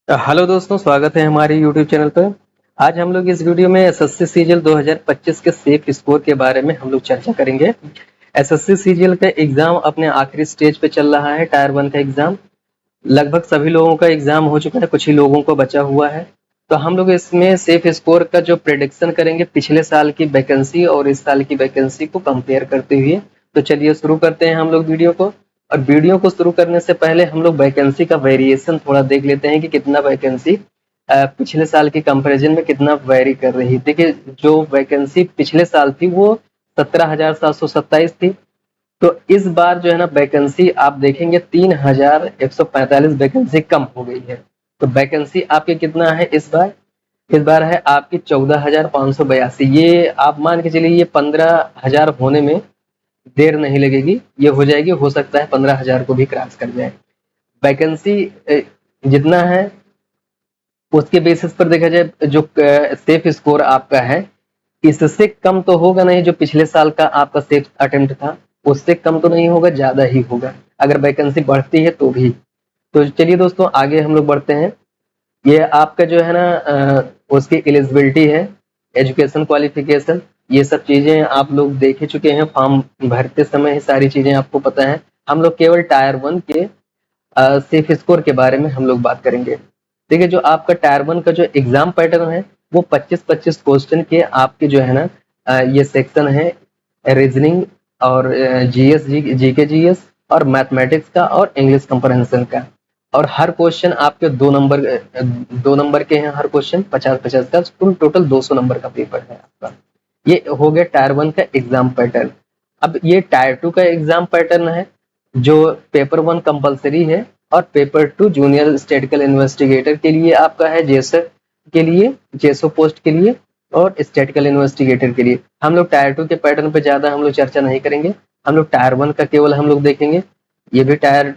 Hello दोस्तों, स्वागत है हमारे यूट्यूब चैनल पर। आज हम लोग इस वीडियो में एसएससी सीजीएल 2025 के सेफ स्कोर के बारे में हम लोग चर्चा करेंगे। एसएससी सीजीएल का एग्जाम अपने आखिरी स्टेज पे चल रहा है। टायर 1 का एग्जाम लगभग सभी लोगों का एग्जाम हो चुका है, कुछ ही लोगों को बचा हुआ है। तो हम लोग इसमें सेफ स्कोर का जो प्रेडिक्शन करेंगे पिछले साल की वैकेंसी और इस साल की वैकेंसी को कंपेयर करते हुए। तो चलिए शुरू करते हैं हम लोग वीडियो को। और वीडियो को शुरू करने से पहले हम लोग वैकेंसी का वेरिएशन थोड़ा देख लेते हैं कि कितना वैकेंसी पिछले साल की कंपैरिजन में कितना वेरी कर रही है। देखिए, जो वैकेंसी पिछले साल थी वो 17,727 थी। तो इस बार जो है ना वैकेंसी आप देखेंगे 3,145 वैकेंसी कम हो गई है। तो वैकेंसी आपके कितना है इस बार है आपकी 14,582। ये आप मान के चलिए ये 15,000 होने में देर नहीं लगेगी, ये हो जाएगी। हो सकता है 15,000 को भी क्रॉस कर जाए। वैकेंसी जितना है उसके बेसिस पर देखा जाए, जो सेफ स्कोर आपका है इससे कम तो होगा नहीं। जो पिछले साल का आपका सेफ अटेम्प्ट था उससे कम तो नहीं होगा, ज्यादा ही होगा अगर वैकेंसी बढ़ती है तो भी। तो चलिए दोस्तों, आगे हम लोग बढ़ते हैं। ये आपका जो है ना उसकी एलिजिबिलिटी है, एजुकेशन क्वालिफिकेशन, ये सब चीजें आप लोग देख ही चुके हैं। फॉर्म भरते समय ही सारी चीजें आपको पता है। हम लोग केवल टायर 1 के सेफ स्कोर के बारे में हम लोग बात करेंगे। देखिए, जो आपका टायर 1 का जो एग्जाम पैटर्न है वो 25-25 क्वेश्चन के आपके जो है ना ये सेक्शन है। रीजनिंग और जीएस जीके जीएस और मैथमेटिक्स का और इंग्लिश कंप्रहेंशन का। और हर क्वेश्चन आपके 2 नंबर के हैं। हर क्वेश्चन 50-50 का, कुल टोटल 200 नंबर का पेपर है आपका। ये हो गया टायर 1 का एग्जाम पैटर्न। अब ये टायर 2 का एग्जाम पैटर्न है, जो पेपर 1 कंपलसरी है और पेपर 2 जूनियर स्टैटिस्टिकल इन्वेस्टिगेटर के लिए आपका है, जेसर के लिए, जेसो पोस्ट के लिए और स्टैटिस्टिकल इन्वेस्टिगेटर के लिए। हम लोग टायर 2 के पैटर्न पे ज्यादा हम लोग चर्चा नहीं करेंगे। हम लोग टायर 1 का केवल हम लोग देखेंगे। ये भी टायर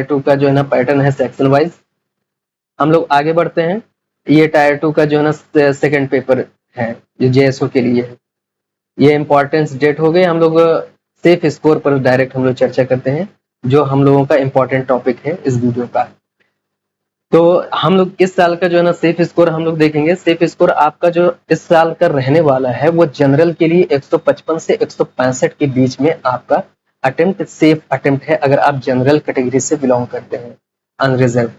2 का जो है ना पैटर्न है सेक्शन वाइज। हम लोग आगे बढ़ते हैं। ये टायर 2 का जो है ना सेकंड पेपर है, जो जेएसओ के लिए है। ये इंपॉर्टेंस डेट हो गई। हम लोग सेफ स्कोर पर डायरेक्ट हम लोग चर्चा करते हैं, जो हम लोगों का इंपॉर्टेंट टॉपिक है इस वीडियो का। तो हम लोग इस साल का जो है ना सेफ स्कोर हम लोग देखेंगे। सेफ स्कोर आपका जो इस साल का रहने वाला है वो जनरल के लिए 155 से 165 के बीच में आपका अटेम्प्ट सेफ अटेम्प्ट है, अगर आप जनरल कैटेगरी से बिलोंग करते हैं, अनरिजर्व।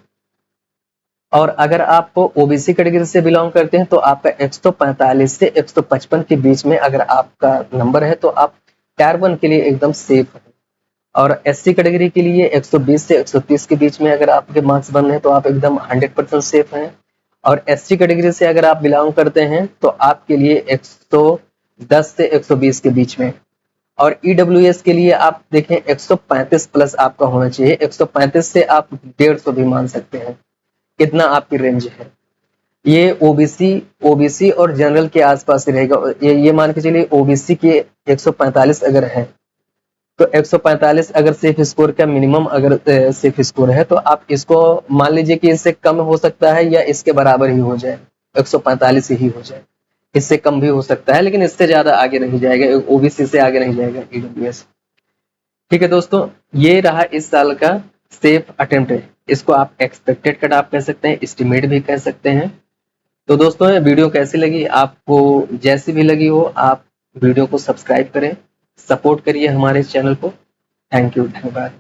और अगर आप ओबीसी कैटेगरी से बिलोंग करते हैं तो आपका 145 से 155 के बीच में अगर आपका नंबर है तो आप टायर 1 के लिए एकदम सेफ है। और एससी कैटेगरी के लिए 120 से 130 के बीच में अगर आपके मार्क्स बन रहे हैं तो आप एकदम 100% सेफ हैं। और एससी कैटेगरी से अगर आप बिलोंग करते हैं तो आपके लिए 110 से 120 के बीच में। और ईडब्ल्यूएस के लिए आप देखें 135 प्लस आपका होना चाहिए। 135 से आप 150 भी मान सकते हैं, कितना आपकी रेंज है। ये ओबीसी और जनरल के आसपास ही रहेगा। ये मान के चलिए ओबीसी के 145 अगर है तो 145 अगर सेफ स्कोर का मिनिमम अगर सेफ स्कोर है तो आप इसको मान लीजिए कि इससे कम हो सकता है या इसके बराबर ही हो जाए, 145 ही हो जाए। इससे कम भी हो सकता है लेकिन इससे ज्यादा आगे नहीं जाएगा, ओबीसी से आगे नहीं जाएगा ईडब्ल्यूएस। ठीक है दोस्तों, ये रहा इस साल का सेफ अटेम्प्ट है। इसको आप एक्सपेक्टेड कट आप कह सकते हैं, एस्टिमेट भी कह सकते हैं। तो दोस्तों, ये वीडियो कैसी लगी आपको? जैसी भी लगी हो आप वीडियो को सब्सक्राइब करें, सपोर्ट करिए हमारे इस चैनल को। थैंक यू, धन्यवाद।